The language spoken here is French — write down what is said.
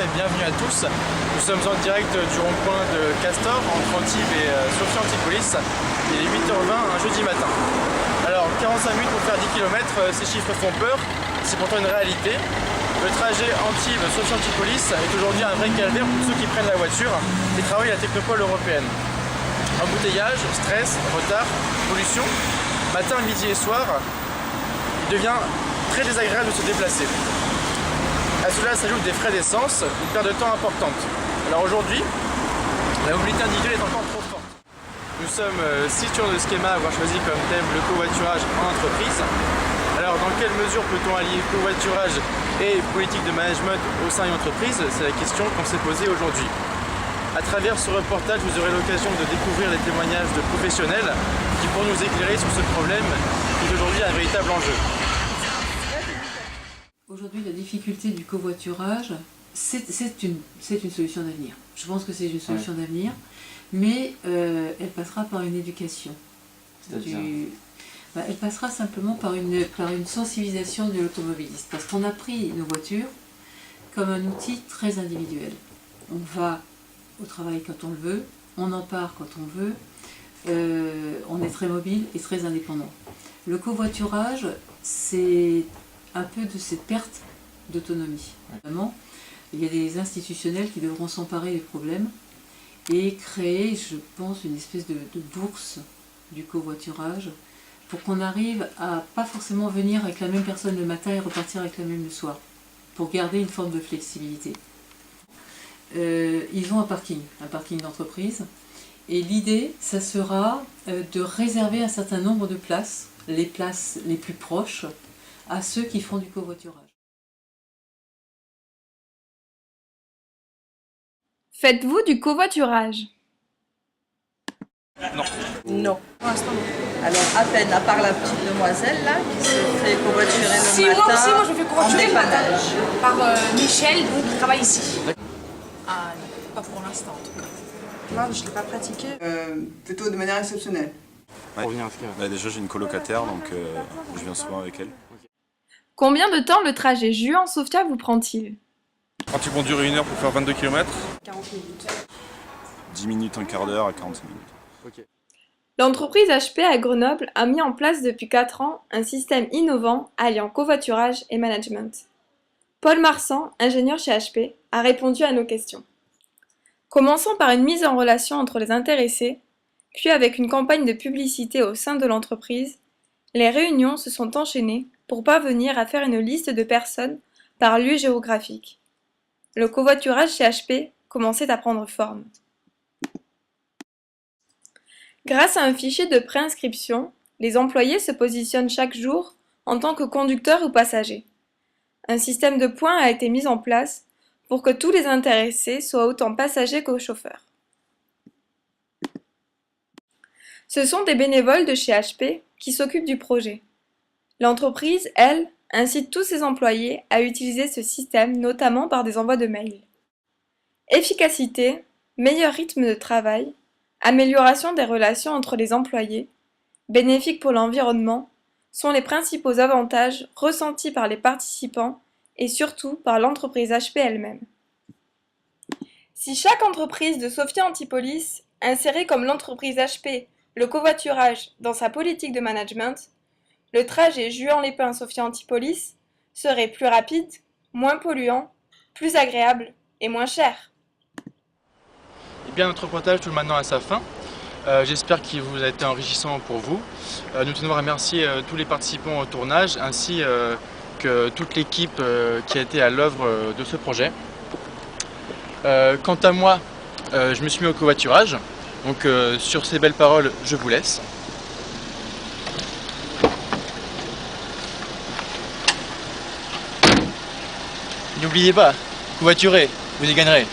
et bienvenue à tous. Nous sommes en direct du rond-point de Castor entre Antibes et Sophia Antipolis. Il est 8h20 un jeudi matin. Alors 45 minutes pour faire 10 km, ces chiffres font peur, c'est pourtant une réalité. Le trajet Antibes-Sophia Antipolis est aujourd'hui un vrai calvaire pour ceux qui prennent la voiture et travaillent à la technopole européenne. Embouteillage, stress, retard, pollution, matin, midi et soir, il devient très désagréable de se déplacer. À cela s'ajoutent des frais d'essence, une perte de temps importante. Alors aujourd'hui, la mobilité individuelle est encore trop forte. Nous sommes 6 sur le schéma à avoir choisi comme thème le covoiturage en entreprise. Alors dans quelle mesure peut-on allier covoiturage et politique de management au sein d'une entreprise? C'est la question qu'on s'est posée aujourd'hui. À travers ce reportage, vous aurez l'occasion de découvrir les témoignages de professionnels qui pourront nous éclairer sur ce problème qui est aujourd'hui un véritable enjeu. Aujourd'hui, la difficulté du covoiturage, c'est une solution d'avenir. Je pense que c'est une solution d'avenir, mais elle passera par une éducation. Elle passera simplement par une sensibilisation de l'automobiliste. Parce qu'on a pris nos voitures comme un outil très individuel. On va au travail quand on le veut, on en part quand on veut, on est très mobile et très indépendant. Le covoiturage, c'est un peu de cette perte d'autonomie. Vraiment, il y a des institutionnels qui devront s'emparer des problèmes et créer, je pense, une espèce de bourse du covoiturage pour qu'on arrive à pas forcément venir avec la même personne le matin et repartir avec la même le soir, pour garder une forme de flexibilité. Ils ont un parking d'entreprise, et l'idée, ça sera de réserver un certain nombre de places les plus proches, à ceux qui font du covoiturage. Faites-vous du covoiturage? Non. Non. Pour l'instant, non. Alors, à peine, à part la petite demoiselle, là, qui se fait covoiturer le matin. Moi je fais covoiturer en le matin dépannage. par Michel, donc qui travaille ici. Ah non, pas pour l'instant en tout cas. Moi, je ne l'ai pas pratiqué. Plutôt de manière exceptionnelle. Ouais. Déjà, j'ai une colocataire, donc je viens souvent avec elle. Combien de temps le trajet Juan-Sofia vous prend-il? Quand tu conduis 1 heure pour faire 22 km, 40 minutes. 10 minutes, un quart d'heure à 45 minutes. L'entreprise HP à Grenoble a mis en place depuis 4 ans un système innovant alliant covoiturage et management. Paul Marsan, ingénieur chez HP, a répondu à nos questions. Commençons par une mise en relation entre les intéressés, puis avec une campagne de publicité au sein de l'entreprise, les réunions se sont enchaînées pour parvenir à faire une liste de personnes par lieu géographique. Le covoiturage chez HP commençait à prendre forme. Grâce à un fichier de préinscription, les employés se positionnent chaque jour en tant que conducteurs ou passagers. Un système de points a été mis en place pour que tous les intéressés soient autant passagers que chauffeurs. Ce sont des bénévoles de chez HP qui s'occupent du projet. L'entreprise, elle, incite tous ses employés à utiliser ce système, notamment par des envois de mails. Efficacité, meilleur rythme de travail, amélioration des relations entre les employés, bénéfique pour l'environnement, sont les principaux avantages ressentis par les participants et surtout par l'entreprise HP elle-même. Si chaque entreprise de Sophia Antipolis insérait comme l'entreprise HP le covoiturage dans sa politique de management, le trajet Juan-les-Pins-Sophia Antipolis serait plus rapide, moins polluant, plus agréable et moins cher. Et bien notre reportage touche maintenant à sa fin. J'espère qu'il vous a été enrichissant pour vous. Nous tenons à remercier tous les participants au tournage ainsi que toute l'équipe qui a été à l'œuvre de ce projet. Quant à moi, je me suis mis au covoiturage. Donc sur ces belles paroles, je vous laisse. N'oubliez pas, covoiturez, vous y gagnerez.